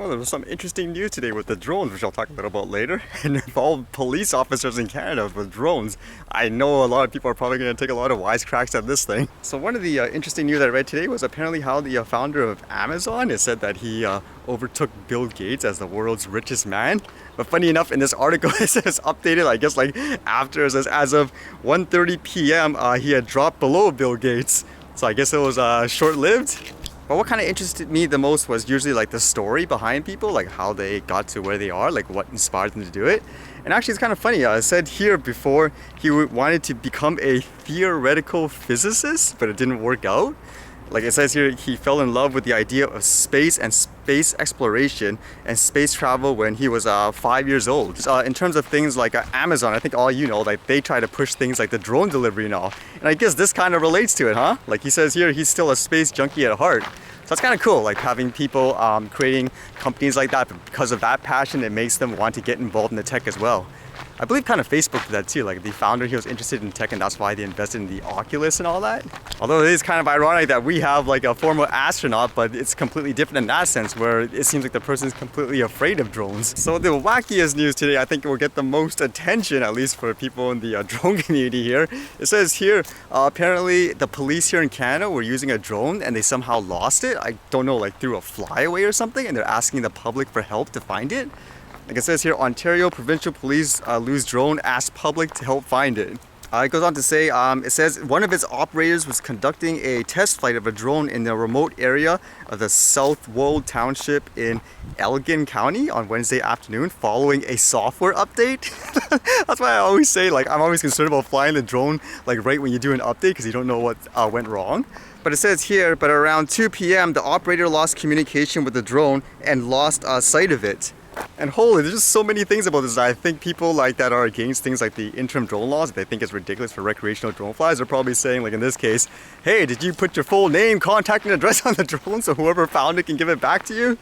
Well, there was some interesting news today with the drones, which I'll talk a little about later, and involved police officers in Canada with drones. I know a lot of people are probably going to take a lot of wisecracks at this thing. So one of the interesting news I read today was apparently how the founder of Amazon has said that he overtook Bill Gates as the world's richest man. But funny enough, in this article, it says updated, I guess like after, it says as of 1:30 p.m., he had dropped below Bill Gates. So I guess it was short-lived. But what kind of interested me the most was usually like the story behind people, like how they got to where they are, like what inspired them to do it. And actually it's kind of funny, I said here before he wanted to become a theoretical physicist, but it didn't work out. Like it says here, he fell in love with the idea of space and space exploration and space travel when he was 5 years old. In terms of things like Amazon, I think all you know, like they try to push things like the drone delivery and all. And I guess this kind of relates to it, huh? Like he says here, he's still a space junkie at heart. So that's kind of cool, like having people creating companies like that. But because of that passion, it makes them want to get involved in the tech as well. I believe kind of Facebook did that too, like the founder, he was interested in tech and that's why they invested in the Oculus and all that. Although it is kind of ironic that we have like a former astronaut, but it's completely different in that sense where it seems like the person's completely afraid of drones. So the wackiest news today, I think it will get the most attention, at least for people in the drone community here. It says here, apparently the police here in Canada were using a drone and they somehow lost it. I don't know, like through a flyaway or something, and they're asking the public for help to find it. Like it says here, Ontario Provincial Police lose drone, ask public to help find it. It goes on to say, it says one of its operators was conducting a test flight of a drone in the remote area of the Southwold Township in Elgin County on Wednesday afternoon following a software update. That's why I always say, like, I'm always concerned about flying the drone like right when you do an update because you don't know what went wrong. But it says here, but around 2 p.m. the operator lost communication with the drone and lost sight of it. And holy, there's just so many things about this. I think people like that are against things like the interim drone laws, they think it's ridiculous for recreational drone flies, are probably saying, like in this case, hey, did you put your full name, contact, and address on the drone so whoever found it can give it back to you?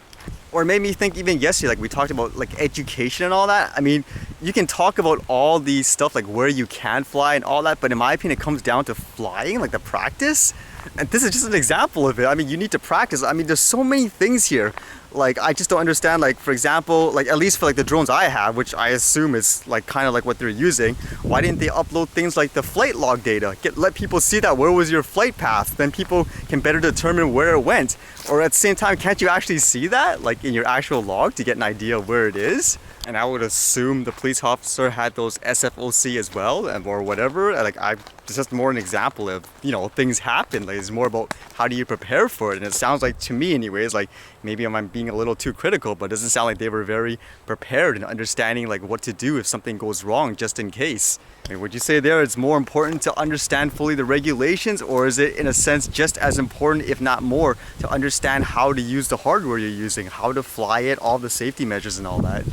Or it made me think even yesterday, like we talked about like education and all that. I mean, you can talk about all these stuff like where you can fly and all that, but in my opinion, it comes down to flying, like the practice. And this is just an example of it. I mean, you need to practice. I mean, there's so many things here. Like, I just don't understand, like, for example, like, at least for, like, the drones I have, which I assume is, like, kind of like what they're using, why didn't they upload things like the flight log data? Let people see that, where was your flight path? Then people can better determine where it went. Or at the same time, can't you actually see that, like, in your actual log to get an idea of where it is? And I would assume the police officer had those SFOC as well, or whatever. Like, it's just more an example of, you know, things happen. Like, it's more about how do you prepare for it. And it sounds like, to me anyways, like, maybe I'm being a little too critical, but it doesn't sound like they were very prepared in understanding, like, what to do if something goes wrong, just in case. I mean, would you say there it's more important to understand fully the regulations, or is it, in a sense, just as important, if not more, to understand how to use the hardware you're using, how to fly it, all the safety measures and all that?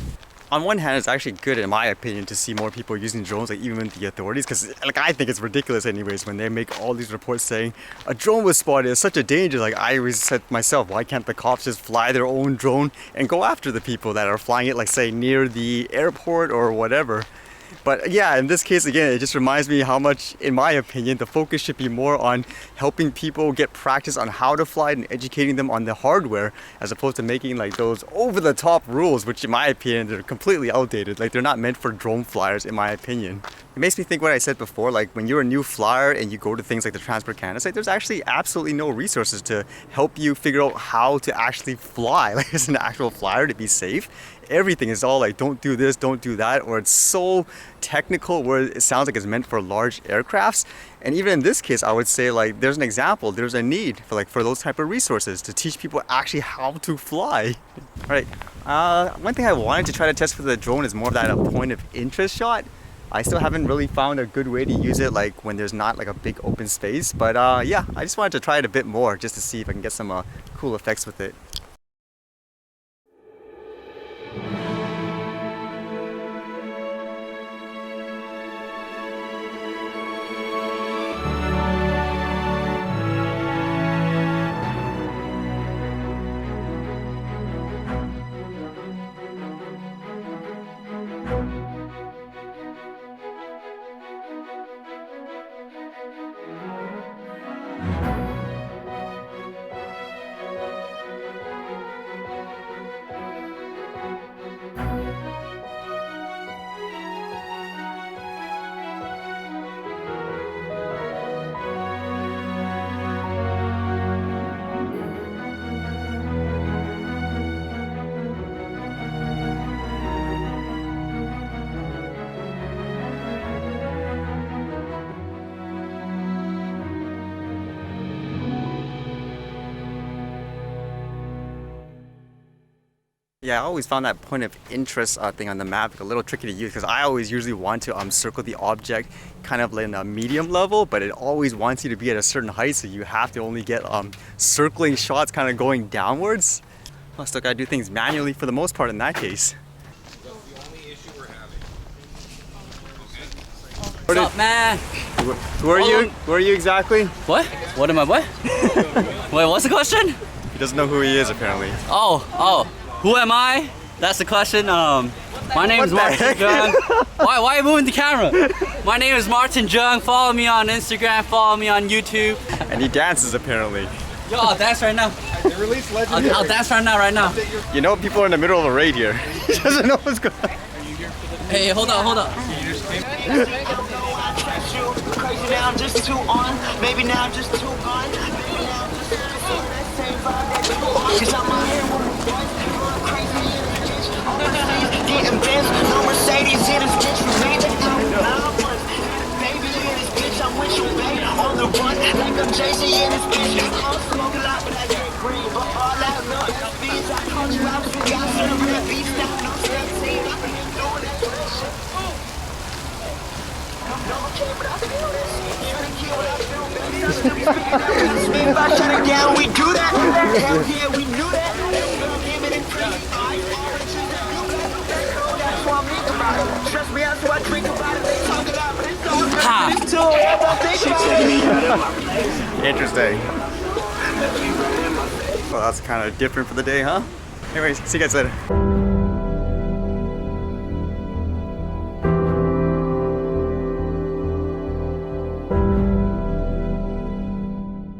On one hand, it's actually good, in my opinion, to see more people using drones, like even the authorities, because like I think it's ridiculous anyways when they make all these reports saying a drone was spotted, it's such a danger. Like I always said to myself, why can't the cops just fly their own drone and go after the people that are flying it, like say near the airport or whatever? But yeah, in this case, again, it just reminds me how much, in my opinion, the focus should be more on helping people get practice on how to fly and educating them on the hardware, as opposed to making like those over-the-top rules, which in my opinion, they're completely outdated. Like they're not meant for drone flyers, in my opinion. It makes me think what I said before, like when you're a new flyer and you go to things like the Transport Canada site, there's actually absolutely no resources to help you figure out how to actually fly, like as an actual flyer to be safe. Everything is all like, don't do this, don't do that, or it's so technical where it sounds like it's meant for large aircrafts. And even in this case, I would say like there's an example, there's a need for those type of resources to teach people actually how to fly. All right, one thing I wanted to try to test for the drone is more of that a point of interest shot. I still haven't really found a good way to use it like when there's not like a big open space, but yeah, I just wanted to try it a bit more just to see if I can get some cool effects with it. Yeah, I always found that point of interest thing on the map a little tricky to use because I always usually want to circle the object kind of in a medium level, but it always wants you to be at a certain height, so you have to only get circling shots kind of going downwards. I still gotta do things manually for the most part in that case. What's up, man? Who are you? Who are you exactly? What? What am I? What? Wait, what's the question? He doesn't know who he is apparently. Oh, who am I? That's the question. My name is Martin Jung. Why are you moving the camera? My name is Martin Jung. Follow me on Instagram. Follow me on YouTube. And he dances apparently. Yo, I'll dance right now. I'll dance right now. You know, people are in the middle of a raid here. He doesn't know what's going on. Hey, hold up. Crazy now, I'm just too on. Maybe now I'm just too gone. Maybe now I'm just cause I'm out here with crazy in the ditch. Overseas, getting bent. No Mercedes in his bitch. Baby in his bitch, I'm with you, babe. On the run, like I'm Jay-Z in his bitch. I'm smoking a lot, but I get green. But all that milk, beans, I called you out. You got some real beats down, no 17. I can do that shit. If I shut it down, we do that. Hell yeah, we knew that. That's why I'm thinking about it. Trust me, that's why I drink about it. They talk about it, but it's all Interesting. Well, that's kind of different for the day, huh? Anyways, see you guys later.